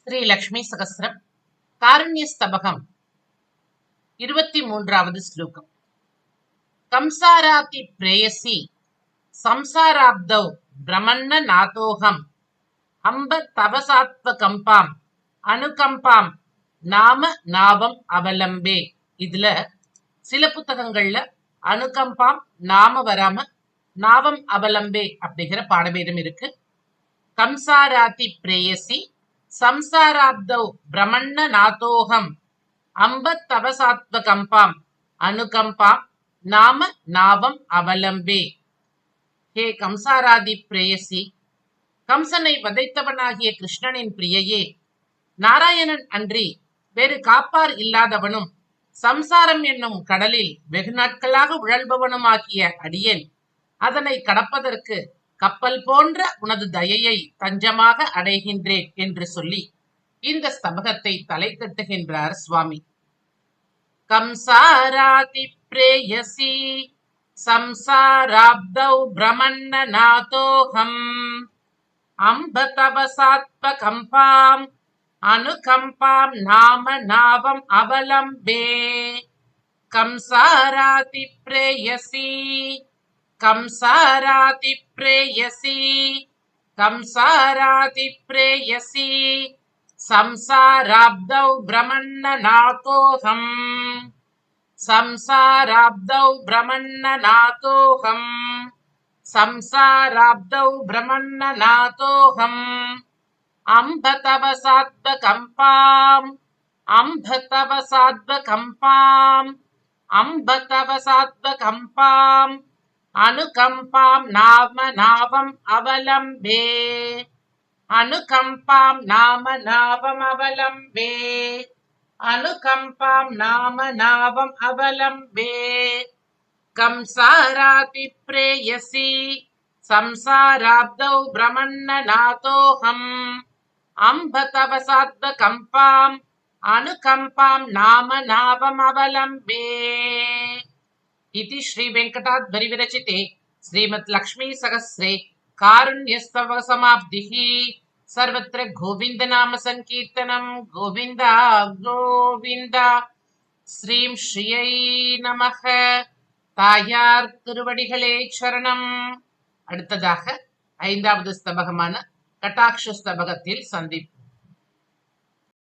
ஸ்ரீ லக்ஷ்மி சகஸ்ரம் காருண்யஸ்தபகம் 23வது ஸ்லோகம். கம்சாராதி பிரேயசி சம்சாராப்தௌ பிரமன்ன நாதோகம் அம்ப தவசாத்வ கம்பாம் அனுகம்பாம் நாம நாவம் அவலம்பே. இதுல சில புத்தகங்கள்ல அனுகம்பாம் நாம வராம நாவம் அவலம்பே அப்படிங்கிற பாடபேதம் இருக்கு. கம்சாராதி பிரேயசி சம்சாராப்தௌ பிரமன்ன நாதோகம் அம்ப தவசாத்வ கம்பாம் அனுகம்பாம் நாம நாவம் அவலம்பே. ஹே கம்சாராதி பிரேயசி, கம்சனை வதைத்தவனாகிய கிருஷ்ணனின் பிரியையே, நாராயணன் அன்றி வேறு காப்பார் இல்லாதவனும் சம்சாரம் என்னும் கடலில் வெகு நாட்களாக உழல்பவனுமாகிய அடியேன் அதனை கடப்பதற்கு கப்பல் போன்ற உனது தயையை தஞ்சமாக அடைகின்றேன் என்று சொல்லி இந்த ஸ்தபகத்தை தலை கட்டுகின்றார் சுவாமி. கம்சாராதி பிரேயசி சம்சாராப்தௌ பிரமன்ன நாதோகம் அம்ப தவசாத்வ கம்பாம் அனுகம்பாம் நாம நாவம் அவலம்பே. கம்சாராதி பிரேயசி கம்சாராதி பிரேயசி கம்சாராதி பிரேயசி சம்சாராப்தௌ பிரமன்ன நாதோகம் சம்சாராப்தௌ பிரமன்ன நாதோகம் சம்சாராப்தௌ பிரமன்ன நாதோகம் அம்ப தவசாத்வ கம்பாம் அம்ப தவசாத்வ கம்பாம் அம்ப தவசாத்வ கம்பாம் அனுகம்பாம் நாம நாவம் அவலம்பே. அனுகம்பாம் நாம நாவம் அவலம்பே. அனுகம்பாம் நாம நாவம் அவலம்பே. கம்சாராதி பிரேயசி சம்சாராப்தௌ பிரமன்ன நாதோகம் அம்ப தவசாத்வ கம்பாம் அனுகம்பாம் நாம நாவம் அவலம்பே. इति श्री वेंकटाद्रि विरचिते श्रीमद् लक्ष्मी सहस्रे कारुण्यस्तव समाप्तिः. सर्वत्र गोविंद नाम संकीर्तनम. गोविंद गोविंद. ஸ்ரீம் ஸ்ரீயை நமக. தாயார் திருவடிகளே சரணம். அடுத்ததாக 5வது ஸ்தபகமான கட்டாட்ச ஸ்தபகத்தில் சந்திப்போம்.